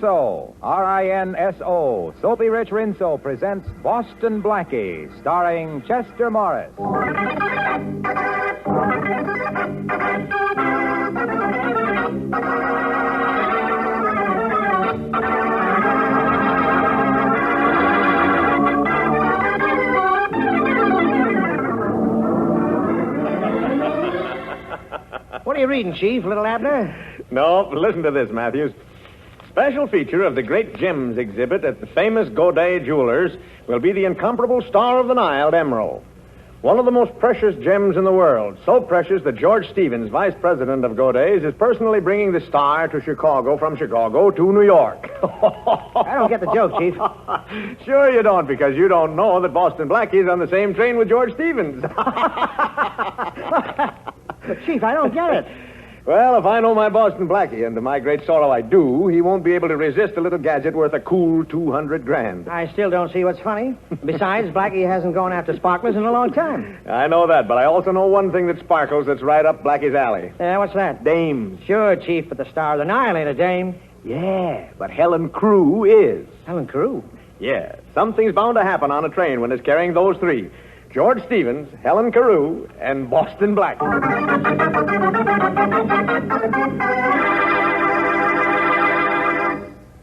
Rinso, R-I-N-S-O, Soapy Rich Rinso presents Boston Blackie, starring Chester Morris. What are you reading, Chief? Little Abner? No, listen to this, Matthews. Special feature of the Great Gems exhibit at the famous Godet Jewelers will be the incomparable Star of the Nile emerald. One of the most precious gems in the world. So precious that George Stevens, vice president of Godet's, is personally bringing the star to Chicago from Chicago to New York. I don't get the joke, Chief. Sure you don't, because you don't know that Boston Blackie is on the same train with George Stevens. But, Chief, I don't get it. Well, if I know my Boston Blackie, and to my great sorrow I do, he won't be able to resist a little gadget worth a cool $200,000. I still don't see what's funny. Besides, Blackie hasn't gone after sparklers in a long time. I know that, but I also know one thing that sparkles that's right up Blackie's alley. What's that? Dames. Sure, Chief, but the Star of the Nile ain't a dame. Yeah, but Helen Crew is. Helen Crew? Yeah, something's bound to happen on a train when it's carrying those three. George Stevens, Helen Carew, and Boston Blackie.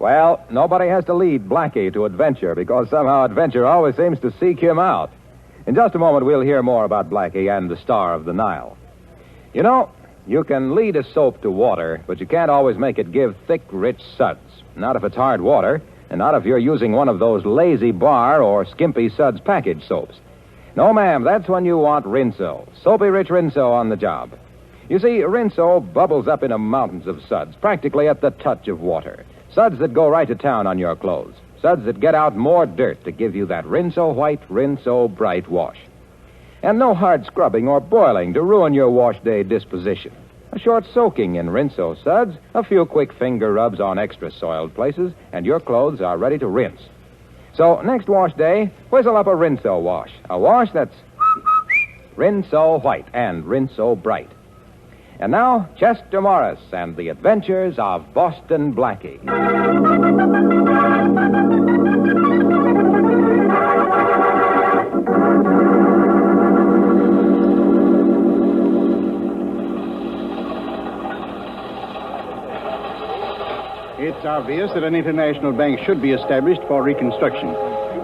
Well, nobody has to lead Blackie to adventure because somehow adventure always seems to seek him out. In just a moment, we'll hear more about Blackie and the Star of the Nile. You know, you can lead a soap to water, but you can't always make it give thick, rich suds. Not if it's hard water, and not if you're using one of those Lazy Bar or Skimpy Suds package soaps. No, ma'am, that's when you want Rinso. Soapy Rich Rinso on the job. You see, Rinso bubbles up into mountains of suds, practically at the touch of water. Suds that go right to town on your clothes. Suds that get out more dirt to give you that Rinso white, Rinso bright wash. And no hard scrubbing or boiling to ruin your wash day disposition. A short soaking in Rinso suds, a few quick finger rubs on extra soiled places, and your clothes are ready to rinse. So, next wash day, whistle up a Rinso wash. A wash that's Rinso white and Rinso bright. And now, Chester Morris and the adventures of Boston Blackie. It's obvious that an international bank should be established for reconstruction.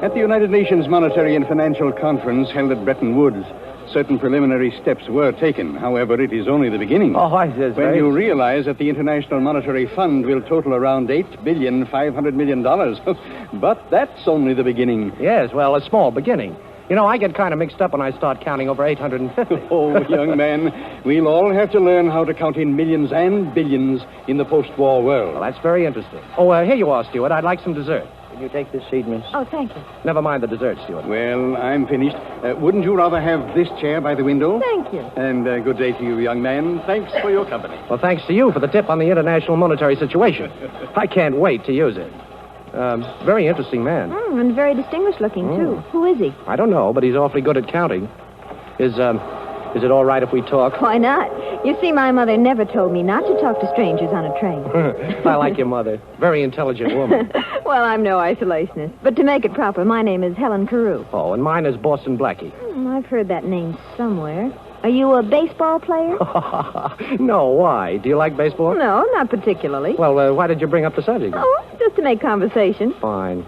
At the United Nations Monetary and Financial Conference held at Bretton Woods, certain preliminary steps were taken. However, it is only the beginning. When you realize that the International Monetary Fund will total around $8,500,000,000. But that's only the beginning. Yes, well, a small beginning. You know, I get kind of mixed up when I start counting over 850. Oh, young man, we'll all have to learn how to count in millions and billions in the post-war world. Well, that's very interesting. Oh, here you are, Stewart. I'd like some dessert. Can you take this seat, miss? Oh, thank you. Never mind the dessert, Stewart. Well, I'm finished. Wouldn't you rather have this chair by the window? Thank you. And good day to you, young man. Thanks for your company. Well, thanks to you for the tip on the international monetary situation. I can't wait to use it. Very interesting man. And very distinguished looking, too. Who is he? I don't know, but he's awfully good at counting. Is it all right if we talk? Why not? You see, my mother never told me not to talk to strangers on a train. I like your mother. Very intelligent woman. Well, I'm no isolationist. But to make it proper, my name is Helen Carew. Oh, and mine is Boston Blackie. I've heard that name somewhere. Are you a baseball player? No, why? Do you like baseball? No, not particularly. Well, why did you bring up the subject? Oh, just to make conversation. Fine.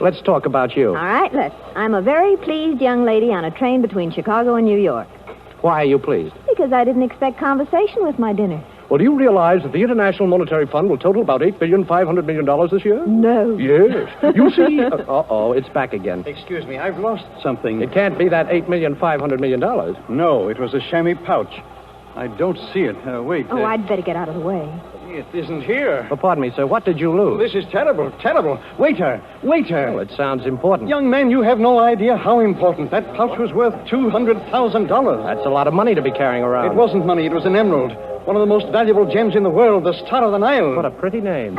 Let's talk about you. All right, let's. I'm a very pleased young lady on a train between Chicago and New York. Why are you pleased? Because I didn't expect conversation with my dinner. Well, do you realize that the International Monetary Fund will total about $8,500,000,000 this year? No. Yes. You see... it's back again. Excuse me, I've lost something. It can't be that $8,500,000,000. No, it was a chamois pouch. I don't see it. Wait. Oh, I'd better get out of the way. It isn't here. Oh, pardon me, sir. What did you lose? This is terrible, terrible. Waiter. Well, it sounds important. Young man, you have no idea how important. That pouch was worth $200,000. That's a lot of money to be carrying around. It wasn't money. It was an emerald. One of the most valuable gems in the world, the Star of the Nile. What a pretty name.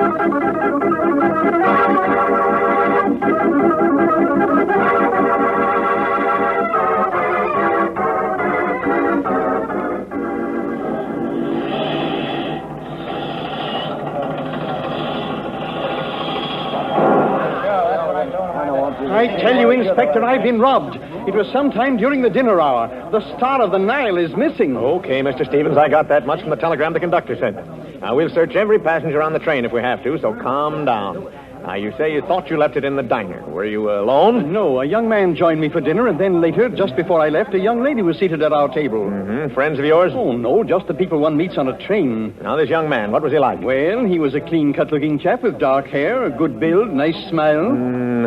I tell you, Inspector, I've been robbed. It was sometime during the dinner hour. The Star of the Nile is missing. Okay, Mr. Stevens, I got that much from the telegram the conductor sent. Now, we'll search every passenger on the train if we have to, so calm down. Now, you say you thought you left it in the diner. Were you alone? No, a young man joined me for dinner, and then later, just before I left, a young lady was seated at our table. Mm-hmm. Friends of yours? Oh, no, just the people one meets on a train. Now, this young man, what was he like? Well, he was a clean-cut-looking chap with dark hair, a good build, nice smile.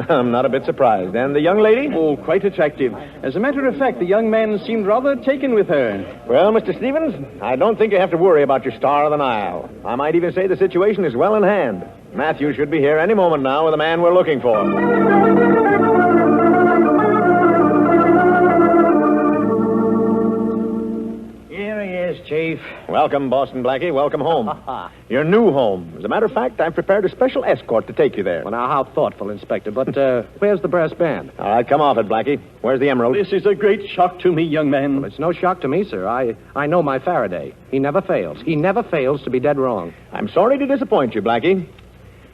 I'm not a bit surprised. And the young lady? Oh, quite attractive. As a matter of fact, the young man seemed rather taken with her. Well, Mr. Stevens, I don't think you have to worry about your Star of the Nile. I might even say the situation is well in hand. Matthew should be here any moment now with the man we're looking for. Here he is, Chief. Welcome, Boston Blackie. Welcome home. Your new home. As a matter of fact, I've prepared a special escort to take you there. Well, now, how thoughtful, Inspector. But where's the brass band? All right, come off it, Blackie. Where's the emerald? This is a great shock to me, young man. Well, it's no shock to me, sir. I know my Faraday. He never fails. He never fails to be dead wrong. I'm sorry to disappoint you, Blackie.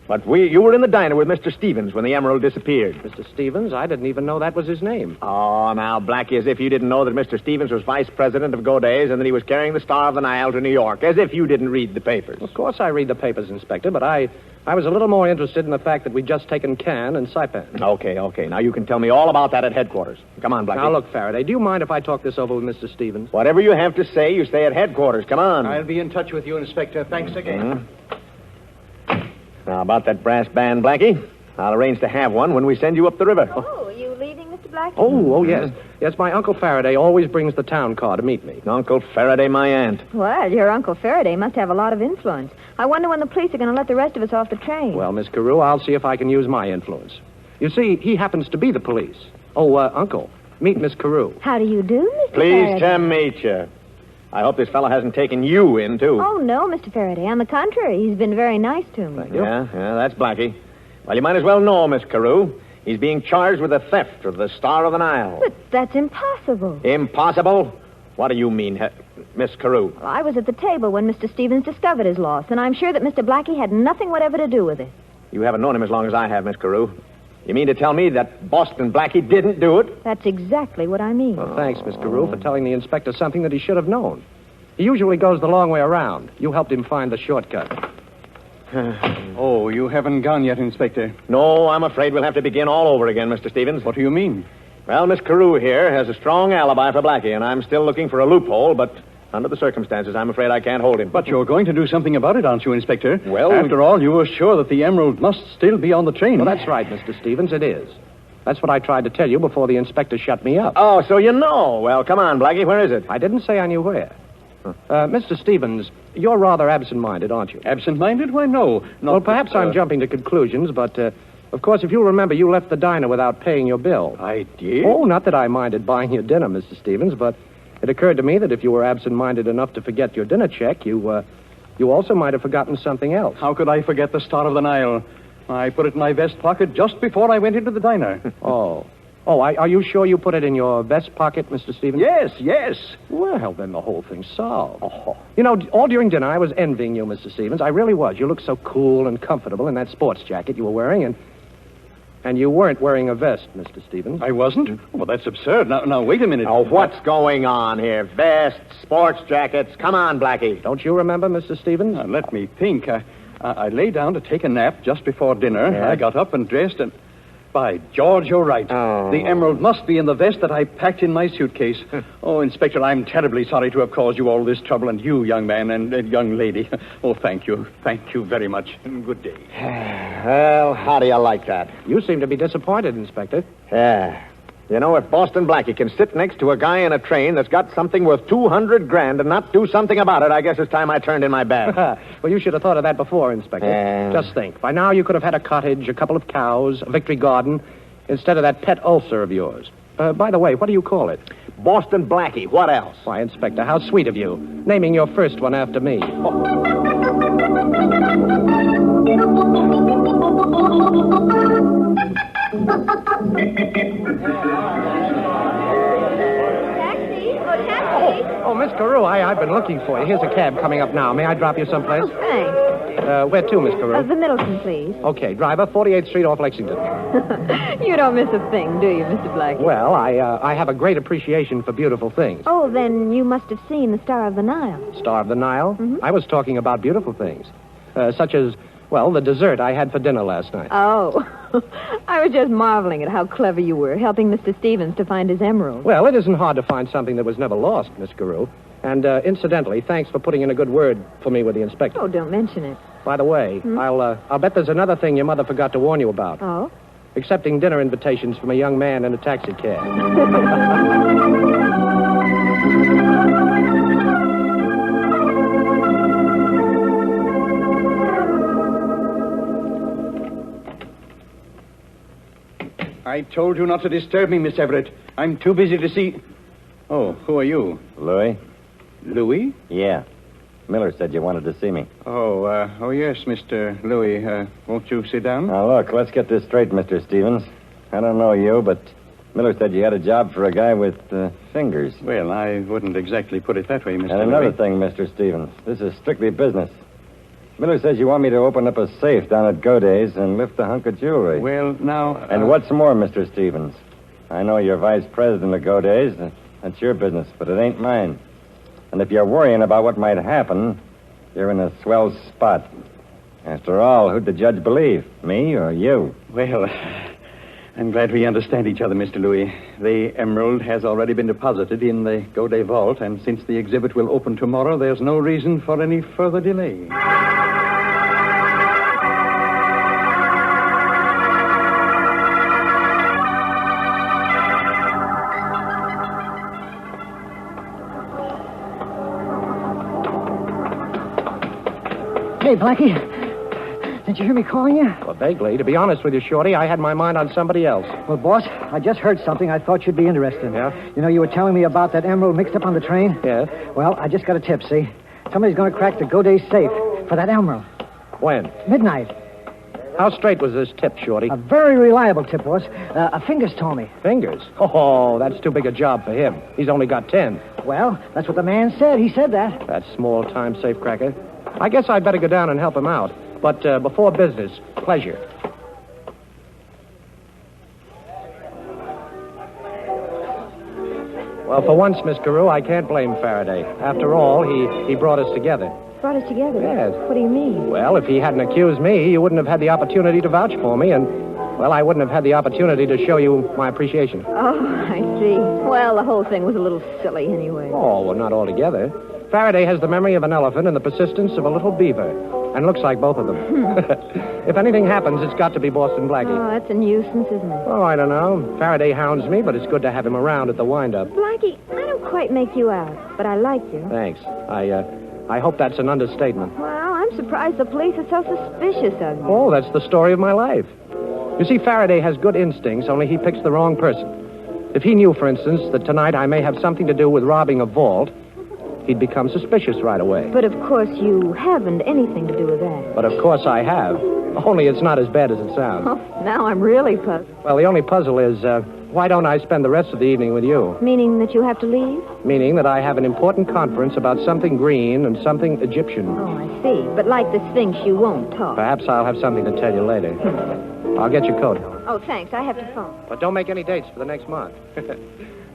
But you were in the diner with Mr. Stevens when the emerald disappeared. Mr. Stevens? I didn't even know that was his name. Oh, now, Blackie, as if you didn't know that Mr. Stevens was vice president of Goday's and that he was carrying the Star of the Nile to New York. As if you didn't read the papers. Of course I read the papers, Inspector, but I was a little more interested in the fact that we'd just taken Cannes and Saipan. Okay. Now, you can tell me all about that at headquarters. Come on, Blackie. Now, look, Faraday, do you mind if I talk this over with Mr. Stevens? Whatever you have to say, you say at headquarters. Come on. I'll be in touch with you, Inspector. Thanks again. Mm-hmm. Now, about that brass band, Blackie, I'll arrange to have one when we send you up the river. Oh, are you leaving, Mr. Blackie? Oh, yes. Yes, my Uncle Faraday always brings the town car to meet me. Uncle Faraday, my aunt. Well, your Uncle Faraday must have a lot of influence. I wonder when the police are going to let the rest of us off the train. Well, Miss Carew, I'll see if I can use my influence. You see, he happens to be the police. Oh, Uncle, meet Miss Carew. How do you do, Mr. Pleased Faraday? to meet you. I hope this fellow hasn't taken you in, too. Oh, no, Mr. Faraday. On the contrary, he's been very nice to me. Thank you. Yeah, that's Blackie. Well, you might as well know, Miss Carew. He's being charged with the theft of the Star of the Nile. But that's impossible. Impossible? What do you mean, Miss Carew? Well, I was at the table when Mr. Stevens discovered his loss, and I'm sure that Mr. Blackie had nothing whatever to do with it. You haven't known him as long as I have, Miss Carew. You mean to tell me that Boston Blackie didn't do it? That's exactly what I mean. Well, thanks, Miss Carew, for telling the inspector something that he should have known. He usually goes the long way around. You helped him find the shortcut. Oh, you haven't gone yet, Inspector. No, I'm afraid we'll have to begin all over again, Mr. Stevens. What do you mean? Well, Miss Carew here has a strong alibi for Blackie, and I'm still looking for a loophole, but under the circumstances, I'm afraid I can't hold him. But you're going to do something about it, aren't you, Inspector? Well, after all, you were sure that the emerald must still be on the train. Well, that's right, Mr. Stevens, it is. That's what I tried to tell you before the inspector shut me up. Oh, so you know. Well, come on, Blackie, where is it? I didn't say I knew where. Mr. Stevens, you're rather absent-minded, aren't you? Absent-minded? Why, no. Well, perhaps I'm jumping to conclusions, but, of course, if you remember, you left the diner without paying your bill. I did? Oh, not that I minded buying your dinner, Mr. Stevens, but it occurred to me that if you were absent-minded enough to forget your dinner check, you also might have forgotten something else. How could I forget the Star of the Nile? I put it in my vest pocket just before I went into the diner. Oh, are you sure you put it in your vest pocket, Mr. Stevens? Yes. Well, then the whole thing's solved. Oh. You know, all during dinner, I was envying you, Mr. Stevens. I really was. You looked so cool and comfortable in that sports jacket you were wearing, and you weren't wearing a vest, Mr. Stevens. I wasn't? Well, that's absurd. Now, wait a minute. Oh, what's going on here? Vests, sports jackets. Come on, Blackie. Don't you remember, Mr. Stevens? Let me think. I lay down to take a nap just before dinner. Yeah. I got up and dressed and... By George, you're right. Oh. The emerald must be in the vest that I packed in my suitcase. Oh, Inspector, I'm terribly sorry to have caused you all this trouble, and you, young man, and young lady. Oh, thank you. Thank you very much. And good day. Well, how do you like that? You seem to be disappointed, Inspector. Yeah. You know, if Boston Blackie can sit next to a guy in a train that's got something worth $200,000 and not do something about it, I guess it's time I turned in my bag. Well, you should have thought of that before, Inspector. Just think. By now, you could have had a cottage, a couple of cows, a victory garden, instead of that pet ulcer of yours. By the way, what do you call it? Boston Blackie. What else? Why, Inspector, how sweet of you, naming your first one after me. Taxi. Oh, Miss Carew, I've been looking for you. Here's a cab coming up now. May I drop you someplace? Thanks. Where to, Miss Carew? The Middleton, please. Okay, driver, 48th Street off Lexington. You don't miss a thing, do you, Mr. Blackie? Well, I have a great appreciation for beautiful things. Oh, then you must have seen the Star of the Nile. Star of the Nile? Mm-hmm. I was talking about beautiful things. Such as, well, the dessert I had for dinner last night. Oh, I was just marveling at how clever you were, helping Mr. Stevens to find his emerald. Well, it isn't hard to find something that was never lost, Miss Carew. And, incidentally, thanks for putting in a good word for me with the inspector. Oh, don't mention it. By the way, I'll bet there's another thing your mother forgot to warn you about. Oh? Accepting dinner invitations from a young man in a taxi cab. I told you not to disturb me, Miss Everett. I'm too busy to see... Oh, who are you? Louis? Louis? Yeah. Miller said you wanted to see me. Oh, yes, Mr. Louis. Won't you sit down? Now, look, let's get this straight, Mr. Stevens. I don't know you, but Miller said you had a job for a guy with fingers. Well, I wouldn't exactly put it that way, Mr. And another Louis. thing, Mr. Stevens. This is strictly business. Miller says you want me to open up a safe down at Goday's and lift a hunk of jewelry. Well, now... And what's more, Mr. Stevens, I know you're vice president of Goday's. That's your business, but it ain't mine. And if you're worrying about what might happen, you're in a swell spot. After all, who'd the judge believe, me or you? Well, I'm glad we understand each other, Mr. Louis. The emerald has already been deposited in the Goday vault, and since the exhibit will open tomorrow, there's no reason for any further delay. Hey, Blackie. Didn't you hear me calling you? Well, vaguely. To be honest with you, Shorty, I had my mind on somebody else. Well, boss, I just heard something I thought you'd be interested in. Yeah? You know, you were telling me about that emerald mixed up on the train? Yeah? Well, I just got a tip, see? Somebody's going to crack the Goday safe for that emerald. When? Midnight. How straight was this tip, Shorty? A very reliable tip, boss. A Fingers told me. Fingers? Oh, that's too big a job for him. He's only got 10. Well, that's what the man said. He said that. That small-time safecracker. I guess I'd better go down and help him out. But before business, pleasure. Well, for once, Miss Carew, I can't blame Faraday. After all, he brought us together. Brought us together? Yes. What do you mean? Well, if he hadn't accused me, you wouldn't have had the opportunity to vouch for me, and, well, I wouldn't have had the opportunity to show you my appreciation. Oh, I see. Well, the whole thing was a little silly anyway. Oh, well, not altogether. Faraday has the memory of an elephant and the persistence of a little beaver, and looks like both of them. If anything happens, it's got to be Boston Blackie. Oh, that's a nuisance, isn't it? Oh, I don't know. Faraday hounds me, but it's good to have him around at the wind-up. Blackie, I don't quite make you out, but I like you. Thanks. I hope that's an understatement. Well, I'm surprised the police are so suspicious of you. Oh, that's the story of my life. You see, Faraday has good instincts, only he picks the wrong person. If he knew, for instance, that tonight I may have something to do with robbing a vault, he'd become suspicious right away. But, of course, you haven't anything to do with that. But, of course, I have. Only it's not as bad as it sounds. Oh, now I'm really puzzled. Well, the only puzzle is, why don't I spend the rest of the evening with you? Meaning that you have to leave? Meaning that I have an important conference about something green and something Egyptian. Oh, I see. But like the Sphinx, you won't talk. Perhaps I'll have something to tell you later. I'll get your coat. Oh, thanks. I have to phone. But don't make any dates for the next month.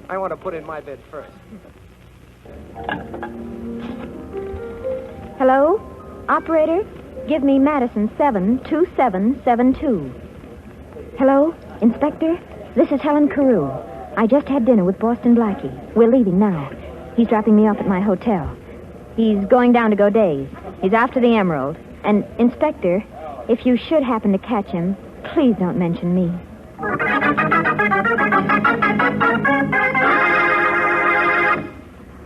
I want to put in my bid first. Hello? Operator, give me Madison 72772. Hello? Inspector? This is Helen Carew. I just had dinner with Boston Blackie. We're leaving now. He's dropping me off at my hotel. He's going down to Goday's. He's after the emerald. And, Inspector, if you should happen to catch him, please don't mention me.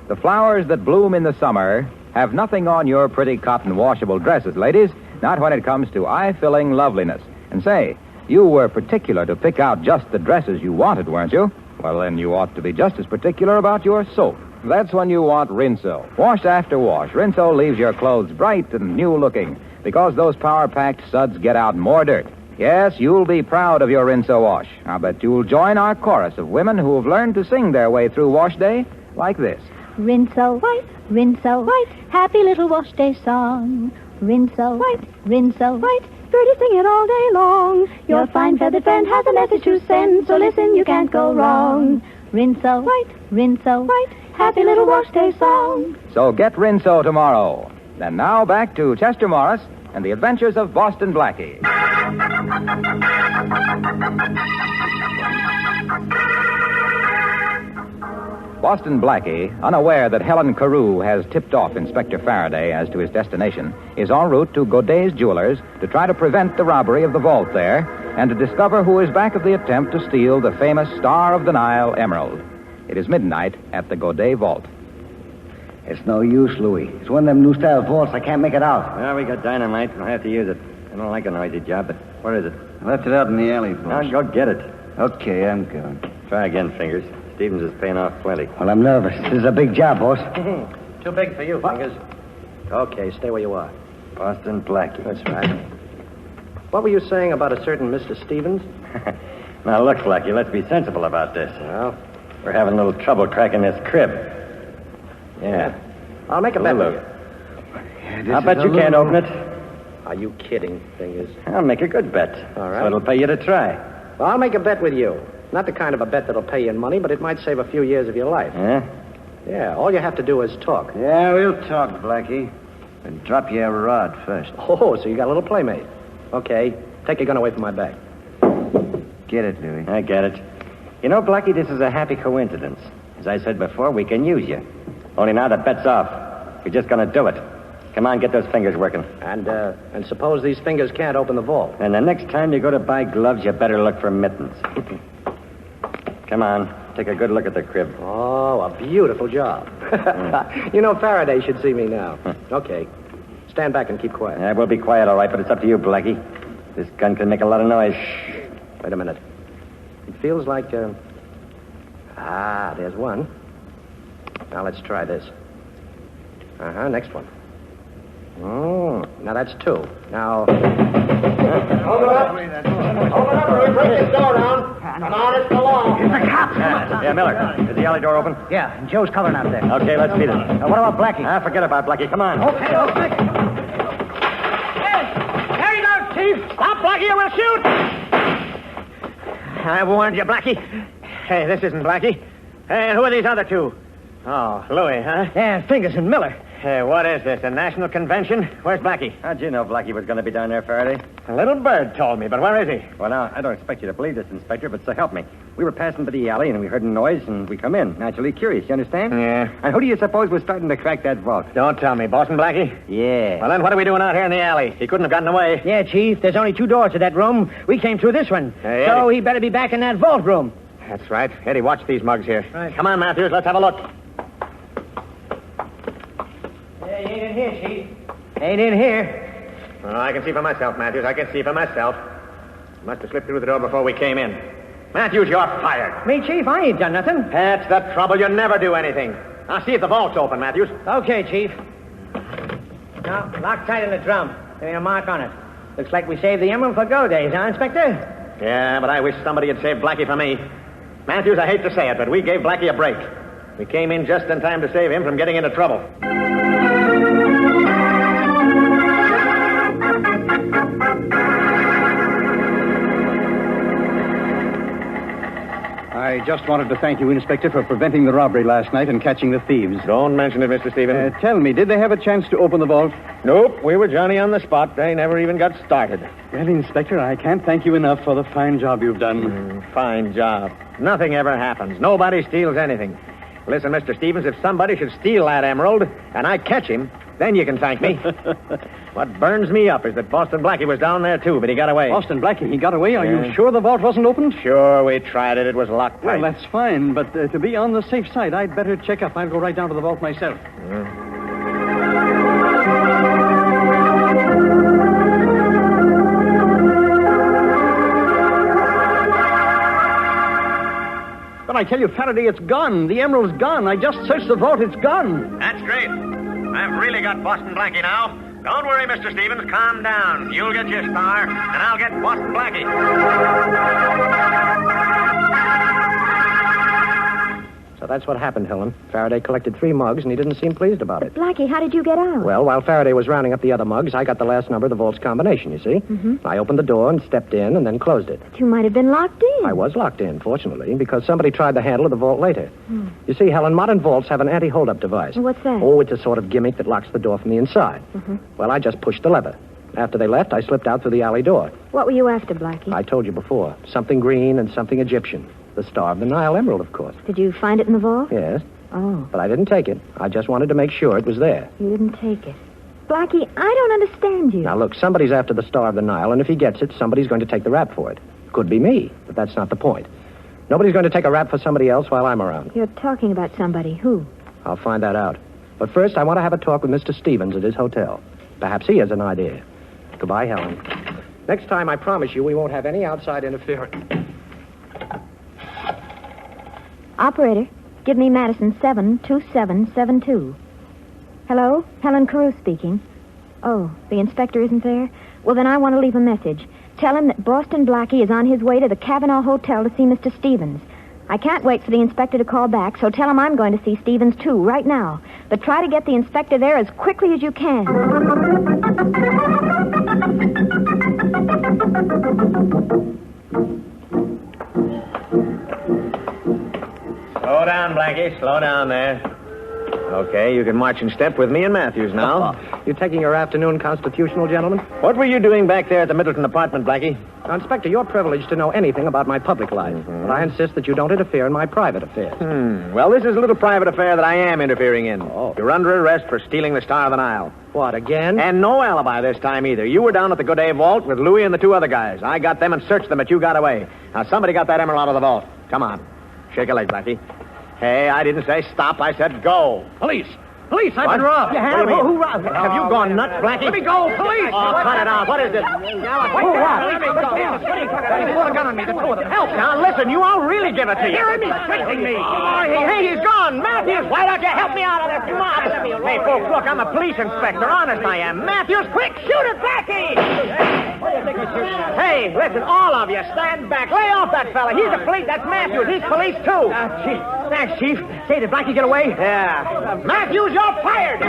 The flowers that bloom in the summer have nothing on your pretty cotton washable dresses, ladies. Not when it comes to eye-filling loveliness. And say, you were particular to pick out just the dresses you wanted, weren't you? Well, then you ought to be just as particular about your soap. That's when you want Rinso. Wash after wash, Rinso leaves your clothes bright and new-looking because those power-packed suds get out more dirt. Yes, you'll be proud of your Rinso wash. I'll bet you'll join our chorus of women who have learned to sing their way through wash day like this. Rinso white, happy little wash day song. Rinso, White, Rinso, white, birdie sing it all day long. Your fine feathered friend has a message to send, so listen, you can't go wrong. Rinso, White, Rinso, white, happy little wash day song. So get Rinso tomorrow. And now back to Chester Morris and the adventures of Boston Blackie. Boston Blackie, unaware that Helen Carew has tipped off Inspector Faraday as to his destination, is en route to Godet's Jewelers to try to prevent the robbery of the vault there and to discover who is back of the attempt to steal the famous Star of the Nile emerald. It is midnight at the Godet Vault. It's no use, Louis. It's one of them new-style vaults. I can't make it out. Well, we got dynamite. We'll have to use it. I don't like a noisy job, but where is it? I left it out in the alley, boss. Now, go get it. Okay, I'm going. Try again, Fingers. Stevens is paying off plenty. Well, I'm nervous. This is a big job, boss. Too big for you, Fingers. Okay, stay where you are. Boston Blackie. That's right. What were you saying about a certain Mr. Stevens? Now, look, Blackie, let's be sensible about this. Well, We're having a little trouble cracking this crib. Yeah. I'll make a bet with you. I'll bet you can't open it. Are you kidding, Fingers? I'll make a good bet. All right. So it'll pay you to try. Well, I'll make a bet with you. Not the kind of a bet that'll pay you in money, but it might save a few years of your life. Yeah? Yeah, all you have to do is talk. Yeah, we'll talk, Blackie. But drop your rod first. Oh, so you got a little playmate. Okay, take your gun away from my back. Get it, Louis. I get it. You know, Blackie, this is a happy coincidence. As I said before, we can use you. Only now the bet's off. We're just going to do it. Come on, get those fingers working. And suppose these fingers can't open the vault. And the next time you go to buy gloves, you better look for mittens. Come on, take a good look at the crib. Oh, a beautiful job. You know, Faraday should see me now. Okay. Stand back and keep quiet. Yeah, we'll be quiet, all right, but it's up to you, Blackie. This gun can make a lot of noise. Wait a minute. It feels like, there's one. Now, let's try this. Next one. Oh, now that's two. Now... Open up. Open up or we break this door down. Come on, it's the law. It's the cops. Yeah, Miller. Is the alley door open? Yeah, and Joe's coloring out there. Okay, let's beat it. Now, what about Blackie? Forget about Blackie. Come on. Okay. There he goes, Chief. Stop, Blackie, or we'll shoot. I warned you, Blackie. Hey, this isn't Blackie. Hey, who are these other two? Oh, Louis, huh? Yeah, Fingers and Miller. Hey, what is this, a national convention? Where's Blackie? How'd you know Blackie was going to be down there, Faraday? A little bird told me, but where is he? Well, now, I don't expect you to believe this, Inspector, but so help me. We were passing by the alley, and we heard a noise, and we come in. Naturally curious, you understand? Yeah. And who do you suppose was starting to crack that vault? Don't tell me. Boston Blackie? Yeah. Well, then what are we doing out here in the alley? He couldn't have gotten away. Yeah, Chief, there's only two doors to that room. We came through this one. Hey, so Eddie. he better be back in that vault room. That's right. Eddie, watch these mugs here. Right. Come on, Matthews, let's have a look. He ain't in here, Chief. Ain't in here. Oh, I can see for myself, Matthews. I can see for myself. Must have slipped through the door before we came in. Matthews, you're fired. Me, Chief? I ain't done nothing. That's the trouble. You never do anything. Now, see if the vault's open, Matthews. Okay, Chief. Now, lock tight on the drum. There ain't a mark on it. Looks like we saved the emerald for go days, huh, Inspector? Yeah, but I wish somebody had saved Blackie for me. Matthews, I hate to say it, but we gave Blackie a break. We came in just in time to save him from getting into trouble. I just wanted to thank you, Inspector, for preventing the robbery last night and catching the thieves. Don't mention it, Mr. Stevens. Tell me, did they have a chance to open the vault? Nope, we were Johnny on the spot. They never even got started. Well, Inspector, I can't thank you enough for the fine job you've done. Fine job. Nothing ever happens. Nobody steals anything. Listen, Mr. Stevens, if somebody should steal that emerald and I catch him, then you can thank me. What burns me up is that Boston Blackie was down there, too, but he got away. Boston Blackie, he got away. Are Yeah. you sure the vault wasn't opened? Sure, we tried it. It was locked tight. Well, that's fine, but to be on the safe side, I'd better check up. I'll go right down to the vault myself. But I tell you, Faraday, it's gone. The emerald's gone. I just searched the vault. It's gone. That's great. I've really got Boston Blackie now. Don't worry, Mr. Stevens. Calm down. You'll get your star, and I'll get Boston Blackie. So that's what happened, Helen. Faraday collected 3 mugs, and he didn't seem pleased about it. Blackie, how did you get out? Well, while Faraday was rounding up the other mugs, I got the last number of the vault's combination, you see? Mm-hmm. I opened the door and stepped in and then closed it. But you might have been locked in. I was locked in, fortunately, because somebody tried the handle of the vault later. You see, Helen, modern vaults have an anti-hold-up device. What's that? Oh, it's a sort of gimmick that locks the door from the inside. Mm-hmm. Well, I just pushed the lever. After they left, I slipped out through the alley door. What were you after, Blackie? I told you before. Something green and something Egyptian. The Star of the Nile emerald, of course. Did you find it in the vault? Yes, Oh, but I didn't take it. I just wanted to make sure it was there. you didn't take it. Blackie, I don't understand you. Now, look, somebody's after the Star of the Nile, and if he gets it, somebody's going to take the rap for it. Could be me, but that's not the point. Nobody's going to take a rap for somebody else while I'm around. You're talking about somebody. Who? I'll find that out. But first, I want to have a talk with Mr. Stevens at his hotel. Perhaps he has an idea. Goodbye, Helen. Next time, I promise you, we won't have any outside interference. Operator, give me Madison 72772. Hello? Helen Carew speaking. Oh, the inspector isn't there? Well, then I want to leave a message. Tell him that Boston Blackie is on his way to the Cavanaugh Hotel to see Mr. Stevens. I can't wait for the inspector to call back, so tell him I'm going to see Stevens, too, right now. But try to get the inspector there as quickly as you can. Slow down, Blackie. Slow down there. Okay, you can march in step with me and Matthews now. You taking your afternoon constitutional, gentlemen? What were you doing back there at the Middleton apartment, Blackie? Now, Inspector, you're privileged to know anything about my public life, but I insist that you don't interfere in my private affairs. Well, this is a little private affair that I am interfering in. Oh. You're under arrest for stealing the Star of the Nile. What, again? And no alibi this time either. You were down at the Godet vault with Louis and the 2 other guys. I got them and searched them, but you got away. Now, somebody got that emerald out of the vault. Come on. Shake a leg, Blackie. Hey, I didn't say stop. I said go. Police! Police, I've What? been robbed. You have? Who robbed? Have you gone nuts, Blackie? Let me go, police! Oh, cut it out. What is it? Who, what? Let me go. They pulled a gun on me, the 2 of them. Help! Now, listen, you I'll really give it to you. Hear me threatening me. Oh, hey, he's gone. Matthews, why don't you help me out of this? Come on. Hey, folks, look, I'm a police inspector. Honest, I am. Matthews, quick, shoot it, Blackie! Hey, listen, all of you, stand back. Lay off that fella. He's a police. That's Matthews. He's police, too. Thanks, Chief. Say, did Blackie get away? Yeah. Matthews, you're fired.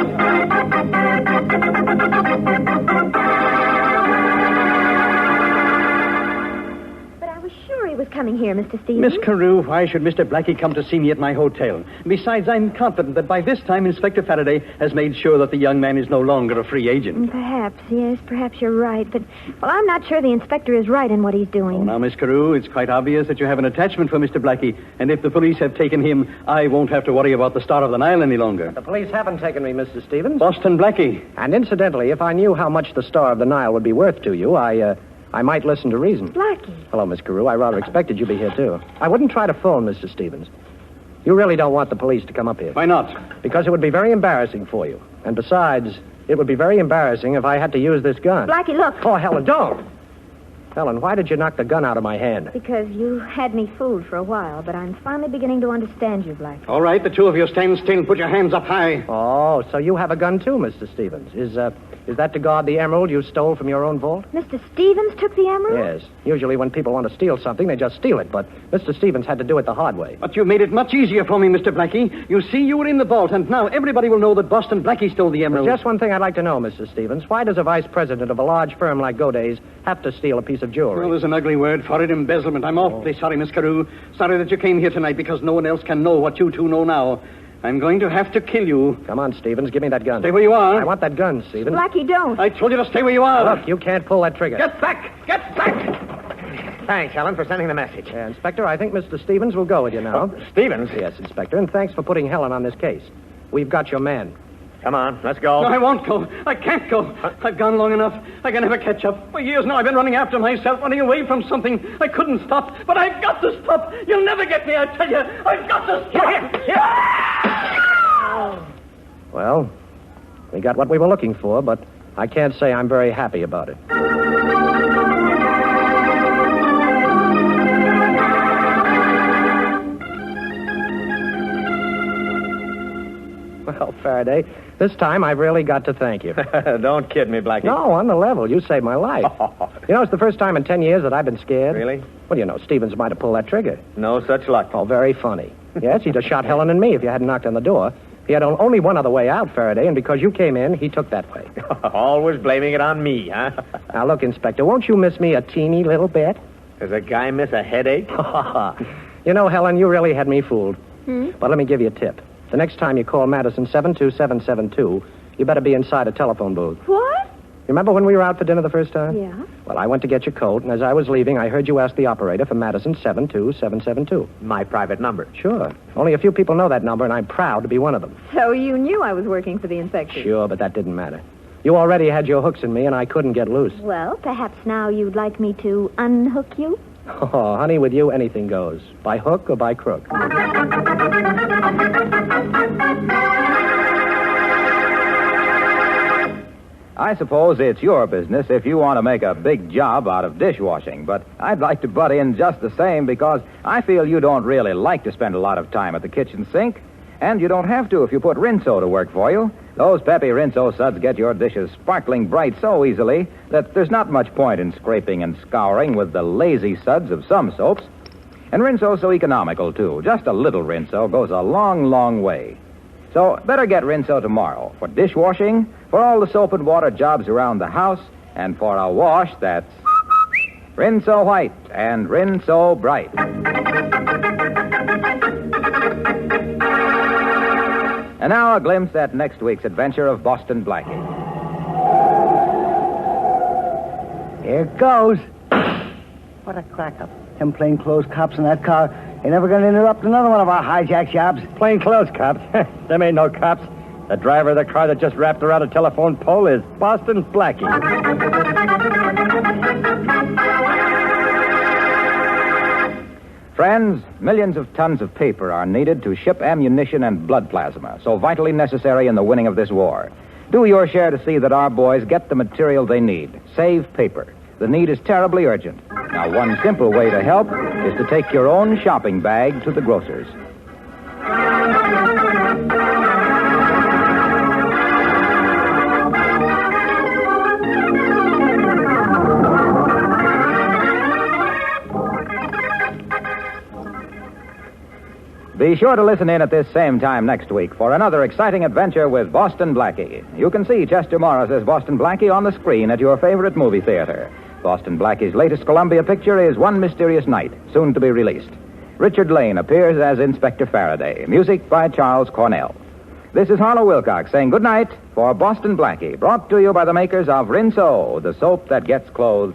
But I was sure he was coming here, Mr. Stevens. Miss Carew, why should Mr. Blackie come to see me at my hotel? Besides, I'm confident that by this time Inspector Faraday has made sure that the young man is no longer a free agent. Perhaps, yes, perhaps you're right. But, well, I'm not sure the inspector is right in what he's doing. Oh, now, Miss Carew, it's quite obvious that you have an attachment for Mr. Blackie, and if the police have taken him, I won't have to worry about the Star of the Nile any longer. The police haven't taken me, Mr. Stevens. Boston Blackie. And incidentally, if I knew how much the Star of the Nile would be worth to you, I might listen to reason. Blackie. Hello, Miss Carew. I rather expected you'd be here, too. I wouldn't try to phone Mr. Stevens. You really don't want the police to come up here. Why not? Because it would be very embarrassing for you. And besides, it would be very embarrassing if I had to use this gun. Blackie, look. Oh, Helen, don't. Helen, why did you knock the gun out of my hand? Because you had me fooled for a while, but I'm finally beginning to understand you, Blackie. All right, the 2 of you stand still and put your hands up high. Oh, so you have a gun, too, Mr. Stevens. Is that to guard the emerald you stole from your own vault? Mr. Stevens took the emerald? Yes. Usually when people want to steal something, they just steal it. But Mr. Stevens had to do it the hard way. But you made it much easier for me, Mr. Blackie. You see, you were in the vault, and now everybody will know that Boston Blackie stole the emerald. There's just one thing I'd like to know, Mr. Stevens. Why does a vice president of a large firm like Godey's have to steal a piece of jewelry? Well, there's an ugly word for it, embezzlement. I'm awfully sorry, Miss Carew. Sorry that you came here tonight because no one else can know what you 2 know now. I'm going to have to kill you. Come on, Stevens. Give me that gun. Stay where you are. I want that gun, Stevens. Blackie, don't. I told you to stay where you are. Look, you can't pull that trigger. Get back! Get back! Thanks, Helen, for sending the message. Inspector, I think Mr. Stevens will go with you now. Stevens? Yes, Inspector, and thanks for putting Helen on this case. We've got your man. Come on, let's go. No, I won't go. I can't go. I've gone long enough. I can never catch up. For years now, I've been running after myself, running away from something. I couldn't stop, but I've got to stop. You'll never get me, I tell you. I've got to stop. Well, we got what we were looking for, but I can't say I'm very happy about it. Well, Faraday, this time I've really got to thank you. Don't kid me, Blackie. No, on the level. You saved my life. You know, it's the first time in 10 years that I've been scared. Really? Well, you know, Stevens might have pulled that trigger. No such luck. Oh, very funny. Yes, he'd have shot Helen and me if you hadn't knocked on the door. He had only one other way out, Faraday, and because you came in, he took that way. Always blaming it on me, huh? Now, look, Inspector, won't you miss me a teeny little bit? Does a guy miss a headache? You know, Helen, you really had me fooled. But let me give you a tip. The next time you call Madison 72772, you better be inside a telephone booth. What? Remember when we were out for dinner the first time? Yeah. Well, I went to get your coat, and as I was leaving, I heard you ask the operator for Madison 72772. My private number. Sure. Only a few people know that number, and I'm proud to be one of them. So you knew I was working for the inspector? Sure, but that didn't matter. You already had your hooks in me, and I couldn't get loose. Well, perhaps now you'd like me to unhook you? Oh, honey, with you, anything goes. By hook or by crook. I suppose it's your business if you want to make a big job out of dishwashing, but I'd like to butt in just the same because I feel you don't really like to spend a lot of time at the kitchen sink, and you don't have to if you put Rinso to work for you. Those peppy Rinso suds get your dishes sparkling bright so easily that there's not much point in scraping and scouring with the lazy suds of some soaps. And Rinso's so economical, too. Just a little Rinso goes a long, long way. So better get Rinso tomorrow for dishwashing, for all the soap and water jobs around the house, and for a wash that's Rinso White and Rinso Bright. And now a glimpse at next week's adventure of Boston Blackie. Here it goes. What a crack-up. Them plainclothes cops in that car ain't never going to interrupt another one of our hijack jobs. Plainclothes cops. Them ain't no cops. The driver of the car that just wrapped around a telephone pole is Boston Blackie. Friends, millions of tons of paper are needed to ship ammunition and blood plasma, so vitally necessary in the winning of this war. Do your share to see that our boys get the material they need. Save paper. The need is terribly urgent. Now, one simple way to help is to take your own shopping bag to the grocer's. Be sure to listen in at this same time next week for another exciting adventure with Boston Blackie. You can see Chester Morris as Boston Blackie on the screen at your favorite movie theater. Boston Blackie's latest Columbia picture is One Mysterious Night, soon to be released. Richard Lane appears as Inspector Faraday. Music by Charles Cornell. This is Harlow Wilcox saying good night for Boston Blackie, brought to you by the makers of Rinso, the soap that gets clothes.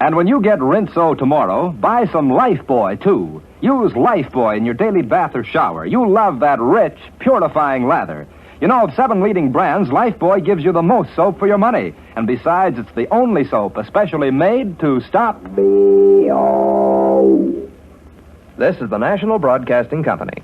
And when you get Rinso tomorrow, buy some Lifebuoy, too. Use Lifebuoy in your daily bath or shower. You'll love that rich, purifying lather. You know, of 7 leading brands, Lifebuoy gives you the most soap for your money. And besides, it's the only soap especially made to stop B.O. This is the National Broadcasting Company.